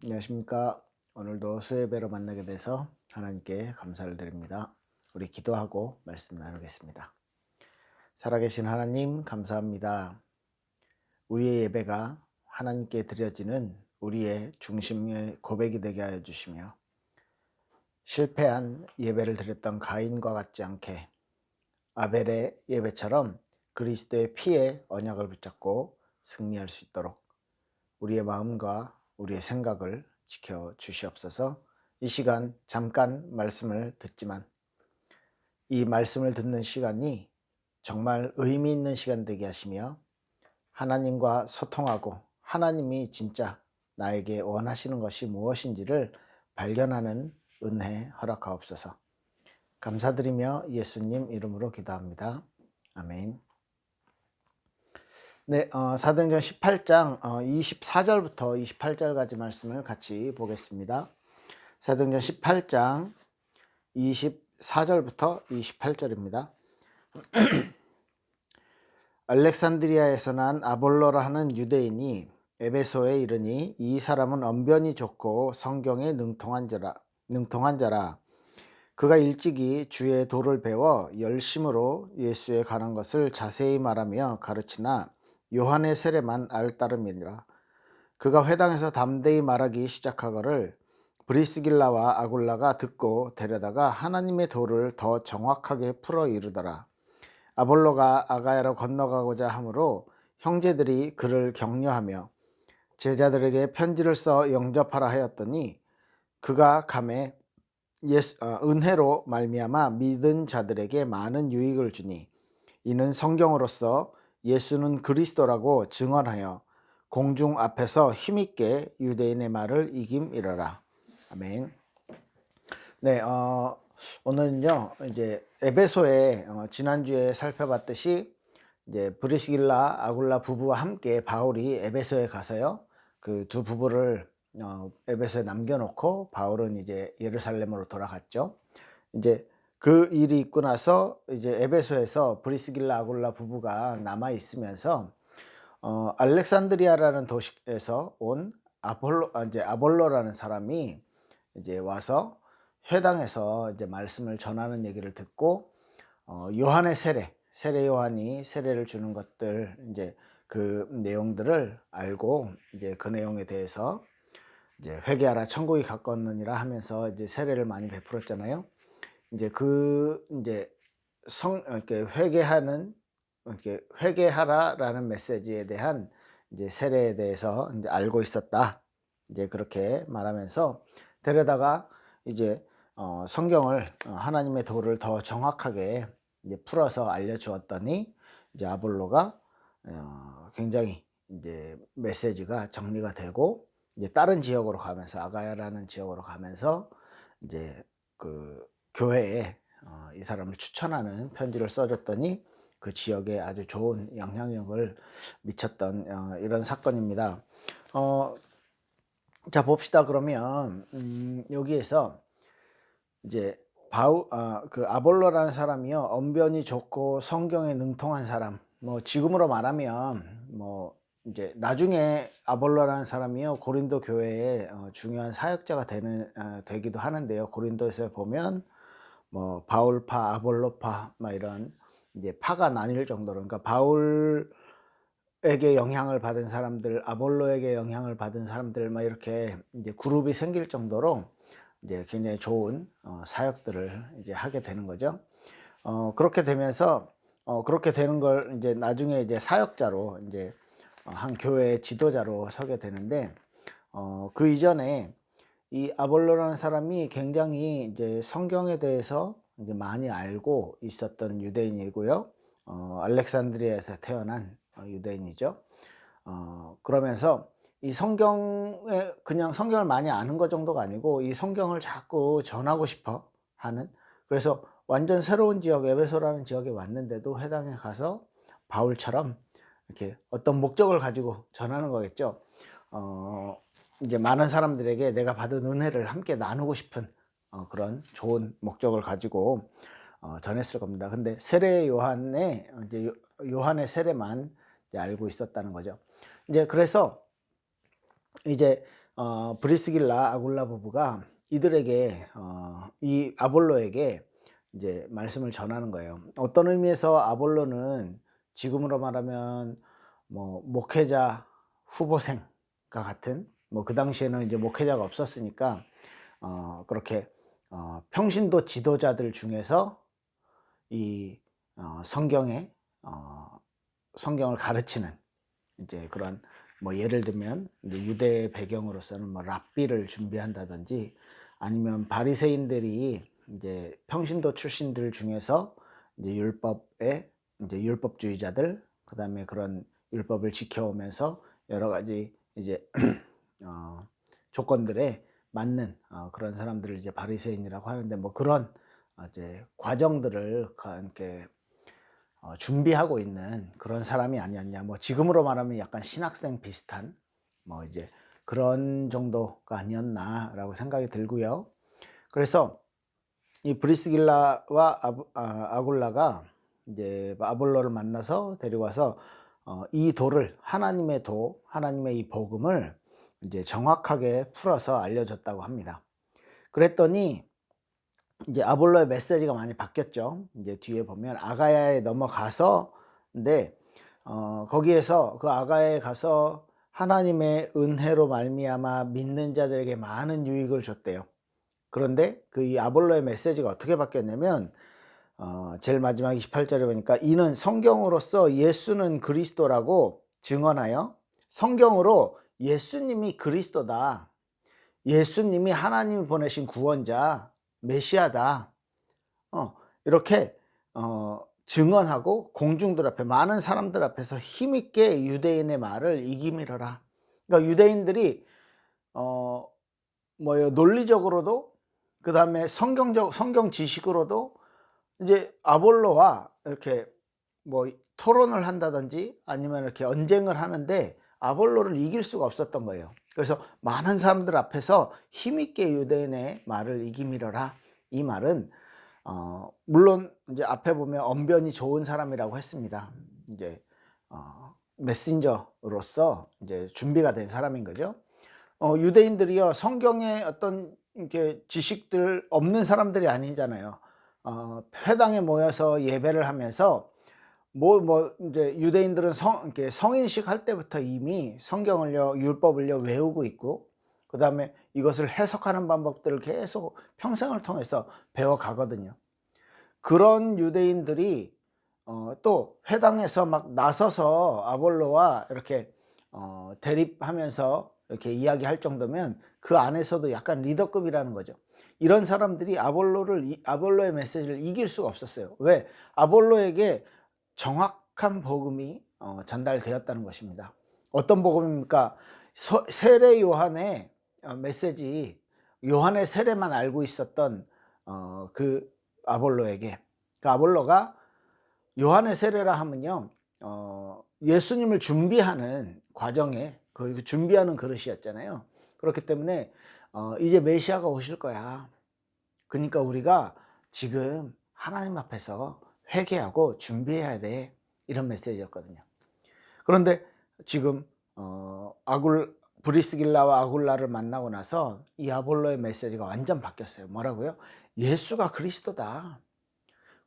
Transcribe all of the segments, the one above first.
안녕하십니까. 오늘도 수요예배로 만나게 돼서 하나님께 감사를 드립니다. 우리 기도하고 말씀 나누겠습니다. 살아계신 하나님 감사합니다. 우리의 예배가 하나님께 드려지는 우리의 중심의 고백이 되게 하여 주시며 실패한 예배를 드렸던 가인과 같지 않게 아벨의 예배처럼 그리스도의 피에 언약을 붙잡고 승리할 수 있도록 우리의 마음과 우리의 생각을 지켜 주시옵소서. 이 시간 잠깐 말씀을 듣지만 이 말씀을 듣는 시간이 정말 의미 있는 시간 되게 하시며 하나님과 소통하고 하나님이 진짜 나에게 원하시는 것이 무엇인지를 발견하는 은혜 허락하옵소서. 감사드리며 예수님 이름으로 기도합니다. 아멘. 네, 사도행전 18장 24절부터 28절까지 말씀을 같이 보겠습니다. 사도행전 18장 24절부터 28절입니다. 알렉산드리아에서 난 아볼로라 하는 유대인이 에베소에 이르니 이 사람은 언변이 좋고 성경에 능통한 자라. 그가 일찍이 주의 도를 배워 열심으로 예수에 관한 것을 자세히 말하며 가르치나 요한의 세례만 알 따름이니라. 그가 회당에서 담대히 말하기 시작하거를 브리스길라와 아굴라가 듣고 데려다가 하나님의 도를 더 정확하게 풀어 이르더라. 아볼로가 아가야로 건너가고자 하므로 형제들이 그를 격려하며 제자들에게 편지를 써 영접하라 하였더니 그가 감에 은혜로 말미암아 믿은 자들에게 많은 유익을 주니 이는 성경으로서 예수는 그리스도라고 증언하여 공중 앞에서 힘있게 유대인의 말을 이김이러라. 아멘. 네, 오늘은요 이제 에베소에 지난주에 살펴봤듯이 이제 브리스길라 아굴라 부부와 함께 바울이 에베소에 가서요 그 두 부부를 에베소에 남겨놓고 바울은 이제 예루살렘으로 돌아갔죠. 이제 그 일이 있고 나서 이제 에베소에서 브리스길라 아굴라 부부가 남아 있으면서 알렉산드리아라는 도시에서 온 아볼로라는 사람이 이제 와서 회당에서 이제 말씀을 전하는 얘기를 듣고 요한의 세례 요한이 세례를 주는 것들 이제 그 내용들을 알고 이제 그 내용에 대해서 이제 회개하라 천국이 가까웠느니라 하면서 이제 세례를 많이 베풀었잖아요. 이제 이렇게 회개하라라는 메시지에 대한 이제 세례에 대해서 이제 알고 있었다. 이제 그렇게 말하면서 데려다가 이제 성경을 하나님의 도를 더 정확하게 이제 풀어서 알려주었더니 이제 아볼로가 굉장히 이제 메시지가 정리가 되고 이제 다른 지역으로 가면서 아가야라는 지역으로 가면서 이제 그 교회에 이 사람을 추천하는 편지를 써줬더니 그 지역에 아주 좋은 영향력을 미쳤던 이런 사건입니다. 자 봅시다. 그러면 여기에서 이제 그 아볼로라는 사람이요 언변이 좋고 성경에 능통한 사람, 뭐 지금으로 말하면 뭐 이제 나중에 아볼로라는 사람이요 고린도 교회의 중요한 사역자가 되기도 하는데요. 고린도에서 보면 뭐 바울파, 아볼로파 막 이런 이제 파가 나뉠 정도로, 그러니까 바울에게 영향을 받은 사람들, 아볼로에게 영향을 받은 사람들 막 이렇게 이제 그룹이 생길 정도로 이제 굉장히 좋은 사역들을 이제 하게 되는 거죠. 그렇게 되면서 그렇게 되는 걸 이제 나중에 이제 사역자로 이제 한 교회의 지도자로 서게 되는데 그 이전에 이 아볼로라는 사람이 굉장히 이제 성경에 대해서 이제 많이 알고 있었던 유대인이고요. 알렉산드리아에서 태어난 유대인이죠. 그러면서 이 성경에 그냥 성경을 많이 아는 것 정도가 아니고 이 성경을 자꾸 전하고 싶어 하는, 그래서 완전 새로운 지역 에베소라는 지역에 왔는데도 회당에 가서 바울처럼 이렇게 어떤 목적을 가지고 전하는 거겠죠. 이제 많은 사람들에게 내가 받은 은혜를 함께 나누고 싶은 그런 좋은 목적을 가지고 전했을 겁니다. 근데 세례 요한의 이제 요한의 세례만 이제 알고 있었다는 거죠. 이제 그래서 이제 브리스길라 아굴라 부부가 이들에게 이 아볼로에게 이제 말씀을 전하는 거예요. 어떤 의미에서 아볼로는 지금으로 말하면 뭐 목회자 후보생과 같은, 뭐 그 당시에는 이제 목회자가 없었으니까 그렇게 평신도 지도자들 중에서 이 성경에 성경을 가르치는 이제 그런, 뭐 예를 들면 이제 유대 배경으로서는 뭐 랍비를 준비한다든지, 아니면 바리새인들이 이제 평신도 출신들 중에서 이제 율법에 이제 율법주의자들, 그다음에 그런 율법을 지켜오면서 여러 가지 이제 조건들에 맞는 그런 사람들을 이제 바리새인이라고 하는데, 뭐 그런 이제 과정들을 이렇게 준비하고 있는 그런 사람이 아니었냐. 뭐 지금으로 말하면 약간 신학생 비슷한 뭐 이제 그런 정도가 아니었나라고 생각이 들고요. 그래서 이 브리스길라와 아굴라가 이제 아볼로를 만나서 데려와서 이 도를, 하나님의 도, 하나님의 이 복음을 이제 정확하게 풀어서 알려줬다고 합니다. 그랬더니 이제 아볼로의 메시지가 많이 바뀌었죠. 이제 뒤에 보면 아가야에 넘어가서, 근데 거기에서 그 아가야에 가서 하나님의 은혜로 말미암아 믿는 자들에게 많은 유익을 줬대요. 그런데 그 이 아볼로의 메시지가 어떻게 바뀌었냐면 제일 마지막 28절에 보니까 이는 성경으로서 예수는 그리스도라고 증언하여, 성경으로 예수님이 그리스도다, 예수님이 하나님이 보내신 구원자 메시아다, 이렇게 증언하고 공중들 앞에, 많은 사람들 앞에서 힘있게 유대인의 말을 이기미러라. 그러니까 유대인들이 논리적으로도, 그 다음에 성경 지식으로도 이제 아볼로와 이렇게 뭐 토론을 한다든지 아니면 이렇게 언쟁을 하는데 아볼로를 이길 수가 없었던 거예요. 그래서 많은 사람들 앞에서 힘있게 유대인의 말을 이기미러라. 이 말은 물론 이제 앞에 보면 언변이 좋은 사람이라고 했습니다. 이제 메신저로서 이제 준비가 된 사람인 거죠. 유대인들이요, 성경에 어떤 이렇게 지식들 없는 사람들이 아니잖아요. 회당에 모여서 예배를 하면서 이제 유대인들은 이렇게 성인식 할 때부터 이미 성경을요, 율법을요 외우고 있고, 그 다음에 이것을 해석하는 방법들을 계속 평생을 통해서 배워가거든요. 그런 유대인들이 또 회당에서 막 나서서 아볼로와 이렇게 대립하면서 이렇게 이야기할 정도면 그 안에서도 약간 리더급이라는 거죠. 이런 사람들이 아볼로의 메시지를 이길 수가 없었어요. 왜? 아볼로에게 정확한 복음이 전달되었다는 것입니다. 어떤 복음입니까? 세례 요한의 메시지, 요한의 세례만 알고 있었던 그 아볼로에게, 그 아볼로가 요한의 세례라 하면요, 예수님을 준비하는 과정에 그 준비하는 그릇이었잖아요. 그렇기 때문에 이제 메시아가 오실 거야. 그러니까 우리가 지금 하나님 앞에서 회개하고 준비해야 돼. 이런 메시지였거든요. 그런데 지금 브리스길라와 아굴라를 만나고 나서 이 아볼로의 메시지가 완전 바뀌었어요. 뭐라고요? 예수가 그리스도다.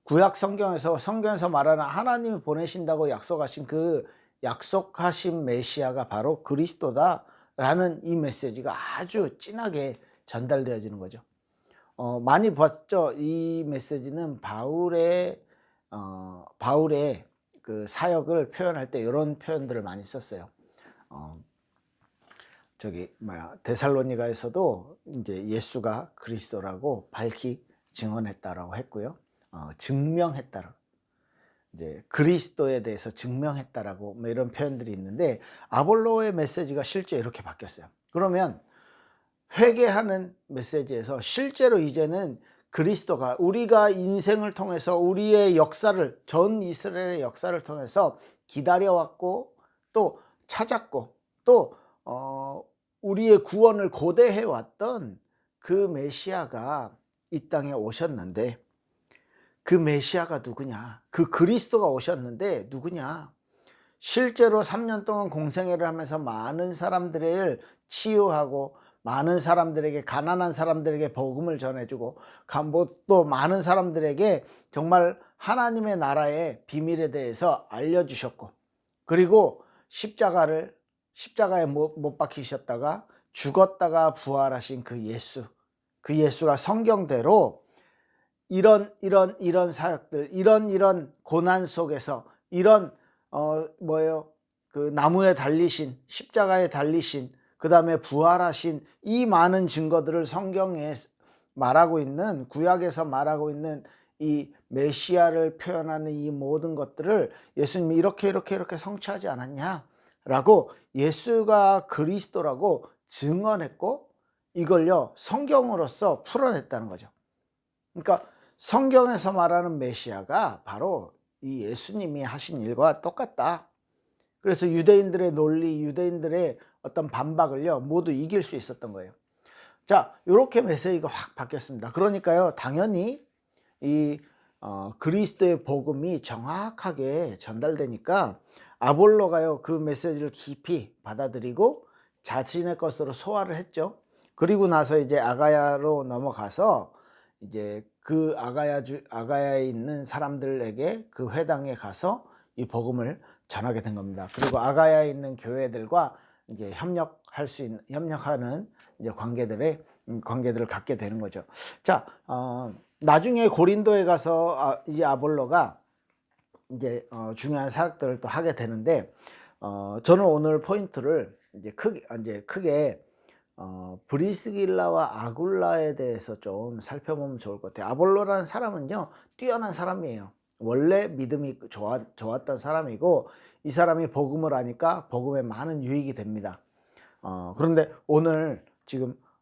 구약 성경에서 말하는 하나님이 보내신다고 약속하신 그 약속하신 메시아가 바로 그리스도다라는 이 메시지가 아주 진하게 전달되어지는 거죠. 많이 봤죠. 이 메시지는 바울의 그 사역을 표현할 때 이런 표현들을 많이 썼어요. 데살로니가에서도 이제 예수가 그리스도라고 밝히 증언했다라고 했고요. 증명했다라고, 이제 그리스도에 대해서 증명했다라고 뭐 이런 표현들이 있는데, 아볼로의 메시지가 실제 이렇게 바뀌었어요. 그러면 회개하는 메시지에서 실제로 이제는 그리스도가 우리가 인생을 통해서 우리의 역사를, 전 이스라엘의 역사를 통해서 기다려왔고 또 찾았고 또 우리의 구원을 고대해 왔던 그 메시아가 이 땅에 오셨는데, 그 메시아가 누구냐? 그 그리스도가 오셨는데 누구냐? 실제로 3년 동안 공생애를 하면서 많은 사람들을 치유하고 많은 사람들에게, 가난한 사람들에게 복음을 전해주고 또 많은 사람들에게 정말 하나님의 나라의 비밀에 대해서 알려주셨고, 그리고 십자가에 못 박히셨다가 죽었다가 부활하신 그 예수가 성경대로 이런 사역들, 이런 고난 속에서 이런 그 나무에 달리신, 십자가에 달리신, 그 다음에 부활하신 이 많은 증거들을 성경에 말하고 있는, 구약에서 말하고 있는 이 메시아를 표현하는 이 모든 것들을 예수님이 이렇게 성취하지 않았냐라고 예수가 그리스도라고 증언했고, 이걸요 성경으로서 풀어냈다는 거죠. 그러니까 성경에서 말하는 메시아가 바로 이 예수님이 하신 일과 똑같다. 그래서 유대인들의 논리, 유대인들의 어떤 반박을요 모두 이길 수 있었던 거예요. 자, 이렇게 메시지가 확 바뀌었습니다. 그러니까요, 당연히 이 그리스도의 복음이 정확하게 전달되니까 아볼로가요 그 메시지를 깊이 받아들이고 자신의 것으로 소화를 했죠. 그리고 나서 이제 아가야로 넘어가서 이제 그 아가야에 있는 사람들에게 그 회당에 가서 이 복음을 전하게 된 겁니다. 그리고 아가야에 있는 교회들과 이제 협력하는 이제 관계들을 갖게 되는 거죠. 자, 나중에 고린도에 가서 이 아볼로가 이제 중요한 사역들을 또 하게 되는데, 저는 오늘 포인트를 이제 크게 브리스길라와 아굴라에 대해서 좀 살펴보면 좋을 것 같아요. 아볼로라는 사람은요 뛰어난 사람이에요. 원래 믿음이 좋았던 사람이고, 이 사람이 복음을 하니까 복음에 많은 유익이 됩니다. 그런데 오늘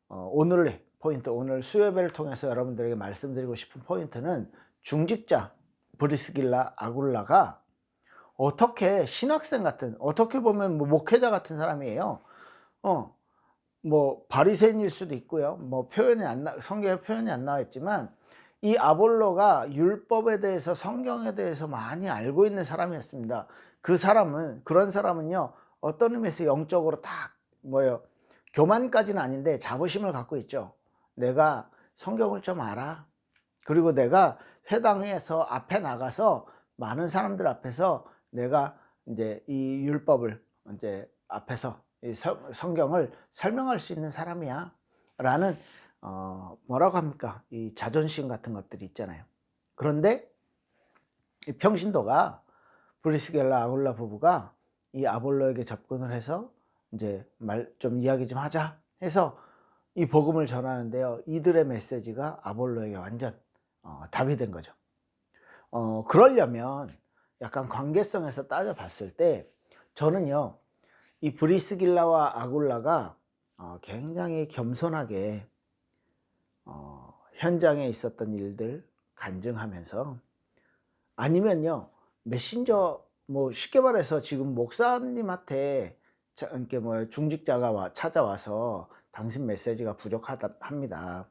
오늘의 포인트, 오늘 수요예배를 통해서 여러분들에게 말씀드리고 싶은 포인트는 중직자 브리스길라 아굴라가 어떻게 신학생 같은, 어떻게 보면 목회자 같은 사람이에요. 바리새인일 수도 있고요. 성경에 표현이 안 나와 있지만 이 아볼로가 율법에 대해서, 성경에 대해서 많이 알고 있는 사람이었습니다. 그런 사람은요 어떤 의미에서 영적으로 교만까지는 아닌데 자부심을 갖고 있죠. 내가 성경을 좀 알아. 그리고 내가 회당에서 앞에 나가서 많은 사람들 앞에서 내가 이제 이 율법을 이제 앞에서 이 성경을 설명할 수 있는 사람이야 라는 뭐라고 합니까, 이 자존심 같은 것들이 있잖아요. 그런데 이 평신도가 브리스길라 아굴라 부부가 이 아볼로에게 접근을 해서 이제 좀 이야기 좀 하자 해서 이 복음을 전하는데요, 이들의 메시지가 아볼로에게 완전 답이 된 거죠. 그러려면 약간 관계성에서 따져봤을 때 저는요 이 브리스길라와 아굴라가 굉장히 겸손하게 현장에 있었던 일들 간증하면서, 아니면요 메신저, 쉽게 말해서 지금 목사님한테 이렇게 중직자가 찾아와서 당신 메시지가 부족하다 합니다.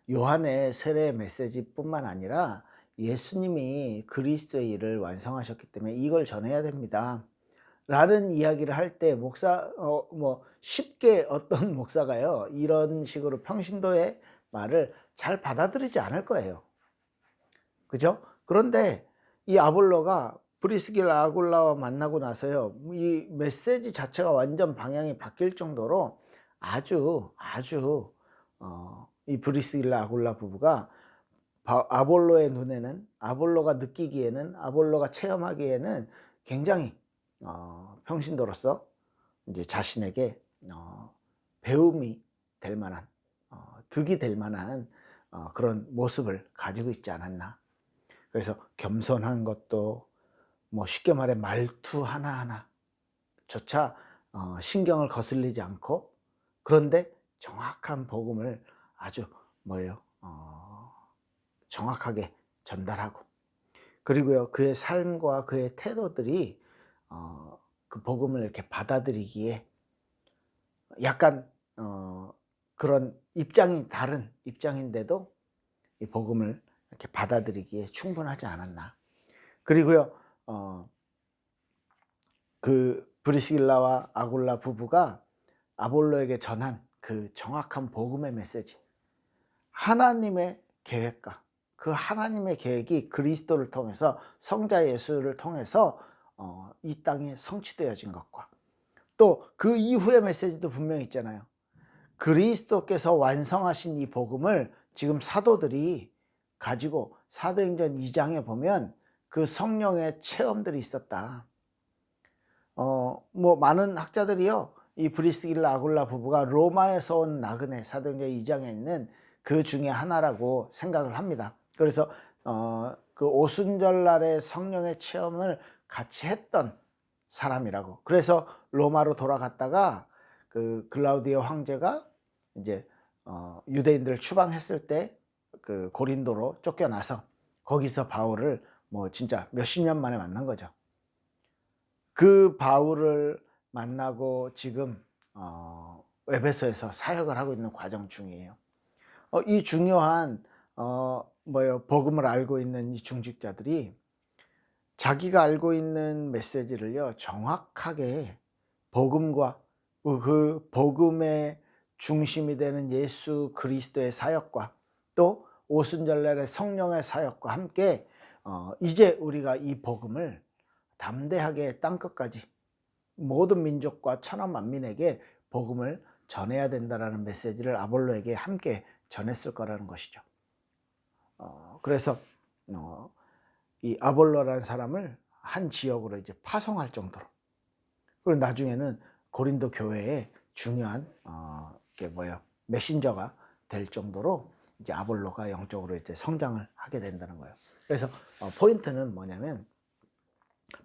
요한의 세례 메시지뿐만 아니라 예수님이 그리스도의 일을 완성하셨기 때문에 이걸 전해야 됩니다 라는 이야기를 할 때 쉽게 어떤 목사가요 이런 식으로 평신도의 말을 잘 받아들이지 않을 거예요. 그죠? 그런데 이 아볼로가 브리스길라 아굴라와 만나고 나서요 이 메시지 자체가 완전 방향이 바뀔 정도로 아주 이 브리스길라 아굴라 부부가 아볼로의 눈에는, 아볼로가 느끼기에는, 아볼로가 체험하기에는 굉장히 평신도로서 이제 자신에게 배움이 될 만한, 득이 될 만한 그런 모습을 가지고 있지 않았나. 그래서 겸손한 것도 쉽게 말해 말투 하나하나조차 신경을 거슬리지 않고, 그런데 정확한 복음을 아주 정확하게 전달하고, 그리고요 그의 삶과 그의 태도들이 그 복음을 이렇게 받아들이기에 약간 그런 입장이 다른 입장인데도 이 복음을 이렇게 받아들이기에 충분하지 않았나. 그리고요 그 브리스길라와 아굴라 부부가 아볼로에게 전한 그 정확한 복음의 메시지, 하나님의 계획과 그 하나님의 계획이 그리스도를 통해서, 성자 예수를 통해서 이 땅에 성취되어진 것과, 또 그 이후의 메시지도 분명히 있잖아요. 그리스도께서 완성하신 이 복음을 지금 사도들이 가지고, 사도행전 2장에 보면 그 성령의 체험들이 있었다. 뭐 많은 학자들이요, 이 브리스길라 아굴라 부부가 로마에서 온 나그네, 사도행전 2장에 있는 그 중에 하나라고 생각을 합니다. 그래서 그 오순절날의 성령의 체험을 같이 했던 사람이라고. 그래서 로마로 돌아갔다가 그 글라우디오 황제가 이제 유대인들을 추방했을 때 그 고린도로 쫓겨나서 거기서 바울을 뭐 진짜 몇십 년 만에 만난 거죠. 그 바울을 만나고 지금 에베소에서 사역을 하고 있는 과정 중이에요. 이 중요한 복음을 알고 있는 이 중직자들이 자기가 알고 있는 메시지를요, 정확하게 복음과 그 복음의 중심이 되는 예수 그리스도의 사역과, 또 오순절날의 성령의 사역과 함께 이제 우리가 이 복음을 담대하게 땅끝까지 모든 민족과 천하 만민에게 복음을 전해야 된다라는 메시지를 아볼로에게 함께 전했을 거라는 것이죠. 그래서 이 아볼로라는 사람을 한 지역으로 이제 파송할 정도로, 그리고 나중에는 고린도 교회의 중요한 메신저가 될 정도로 이제 아볼로가 영적으로 이제 성장을 하게 된다는 거예요. 그래서 포인트는 뭐냐면,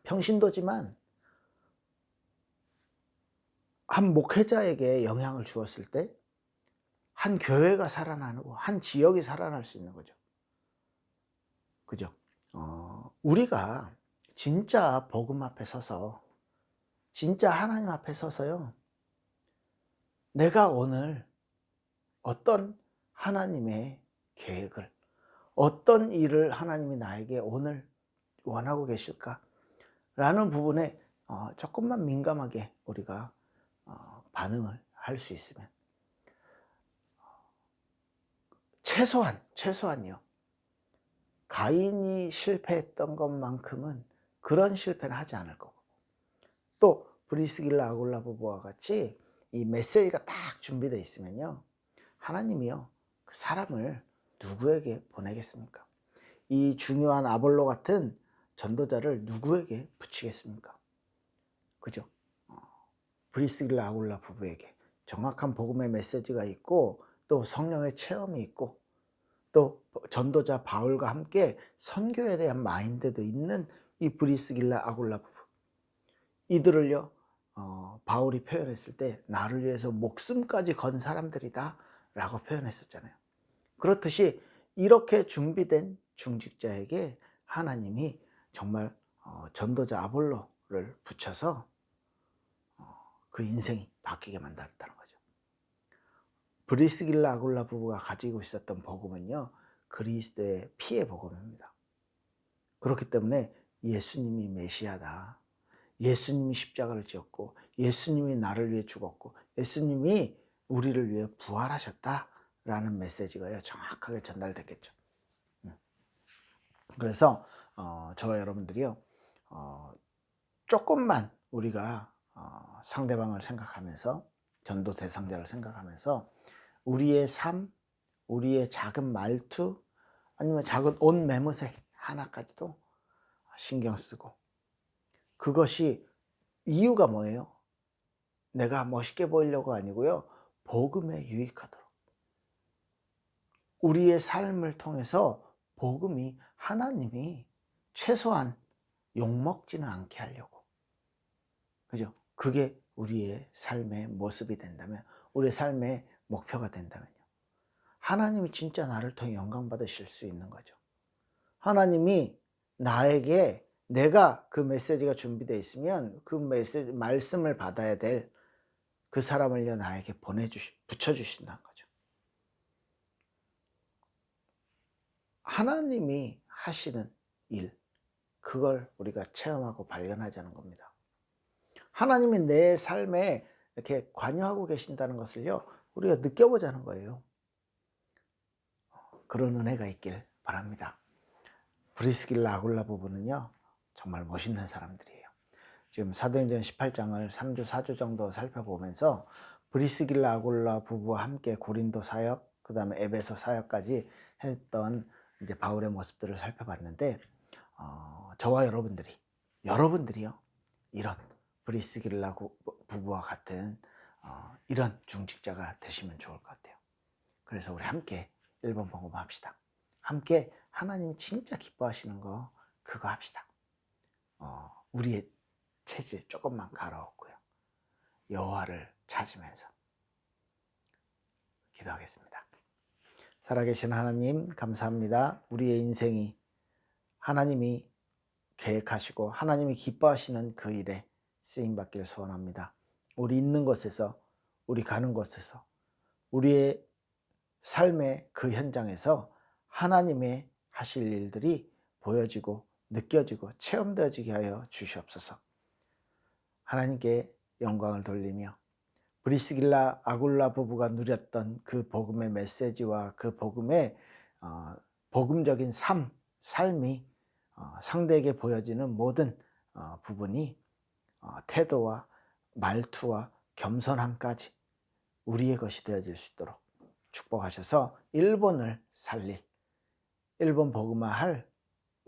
평신도지만 한 목회자에게 영향을 주었을 때 한 교회가 살아나고 한 지역이 살아날 수 있는 거죠. 그죠? 우리가 진짜 복음 앞에 서서, 진짜 하나님 앞에 서서요, 내가 오늘 어떤 하나님의 계획을, 어떤 일을 하나님이 나에게 오늘 원하고 계실까? 라는 부분에 조금만 민감하게 우리가 반응을 할 수 있으면, 최소한요, 가인이 실패했던 것만큼은 그런 실패는 하지 않을 거고, 또 브리스길라 아굴라 부부와 같이 이 메시지가 딱 준비되어 있으면요, 하나님이요, 그 사람을 누구에게 보내겠습니까? 이 중요한 아볼로 같은 전도자를 누구에게 붙이겠습니까? 그죠? 브리스길라 아굴라 부부에게 정확한 복음의 메시지가 있고, 또 성령의 체험이 있고, 또 전도자 바울과 함께 선교에 대한 마인드도 있는 이 브리스길라 아굴라 부부, 이들을요, 바울이 표현했을 때 나를 위해서 목숨까지 건 사람들이다 라고 표현했었잖아요. 그렇듯이 이렇게 준비된 중직자에게 하나님이 정말 전도자 아볼로를 붙여서 그 인생이 바뀌게 만들었다는 거죠. 브리스길라 아굴라 부부가 가지고 있었던 복음은요, 그리스도의 피의 복음입니다. 그렇기 때문에 예수님이 메시아다, 예수님이 십자가를 지었고, 예수님이 나를 위해 죽었고, 예수님이 우리를 위해 부활하셨다라는 메시지가 정확하게 전달됐겠죠. 그래서 저와 여러분들이요, 조금만 우리가 상대방을 생각하면서, 전도 대상자를 생각하면서 우리의 삶, 우리의 작은 말투, 아니면 작은 옷 매무새 하나까지도 신경 쓰고, 그것이 이유가 뭐예요? 내가 멋있게 보이려고 아니고요, 복음에 유익하도록, 우리의 삶을 통해서 복음이, 하나님이 최소한 욕먹지는 않게 하려고, 그죠? 그게 우리의 삶의 모습이 된다면, 우리의 삶의 목표가 된다면요, 하나님이 진짜 나를 통해 영광 받으실 수 있는 거죠. 하나님이 나에게, 내가 그 메시지가 준비되어 있으면 그 메시지, 말씀을 받아야 될 그 사람을요, 나에게 붙여주신다는 거죠. 하나님이 하시는 일, 그걸 우리가 체험하고 발견하자는 겁니다. 하나님이 내 삶에 이렇게 관여하고 계신다는 것을요, 우리가 느껴보자는 거예요. 그런 은혜가 있길 바랍니다. 브리스길라 아굴라 부부는요, 정말 멋있는 사람들이에요. 지금 사도행전 18장을 3주 4주 정도 살펴보면서 브리스길라 아굴라 부부와 함께 고린도 사역, 그 다음에 에베소 사역까지 했던 이제 바울의 모습들을 살펴봤는데, 저와 여러분들이요, 이런 브리스길라 부부와 같은 이런 중직자가 되시면 좋을 것 같아요. 그래서 우리 함께 1번 복음합시다. 함께 하나님이 진짜 기뻐하시는 거 그거 합시다. 우리의 체질 조금만 갈아엎고요, 여호와를 찾으면서 기도하겠습니다. 살아계신 하나님, 감사합니다. 우리의 인생이 하나님이 계획하시고 하나님이 기뻐하시는 그 일에 쓰임받기를 소원합니다. 우리 있는 곳에서, 우리 가는 곳에서, 우리의 삶의 그 현장에서 하나님의 하실 일들이 보여지고 느껴지고 체험되어지게 하여 주시옵소서. 하나님께 영광을 돌리며 브리스길라 아굴라 부부가 누렸던 그 복음의 메시지와 그 복음의 복음적인 삶이 상대에게 보여지는 모든 부분이 태도와 말투와 겸손함까지 우리의 것이 되어질 수 있도록 축복하셔서 일본을 살릴, 일본 복음화할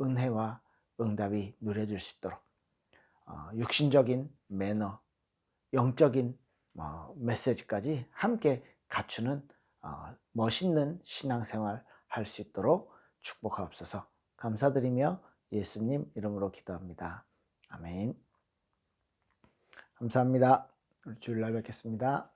은혜와 응답이 누려질 수 있도록 육신적인 매너, 영적인 메시지까지 함께 갖추는 멋있는 신앙생활 할 수 있도록 축복하옵소서. 감사드리며 예수님 이름으로 기도합니다. 아멘. 감사합니다. 우리 주일날 뵙겠습니다.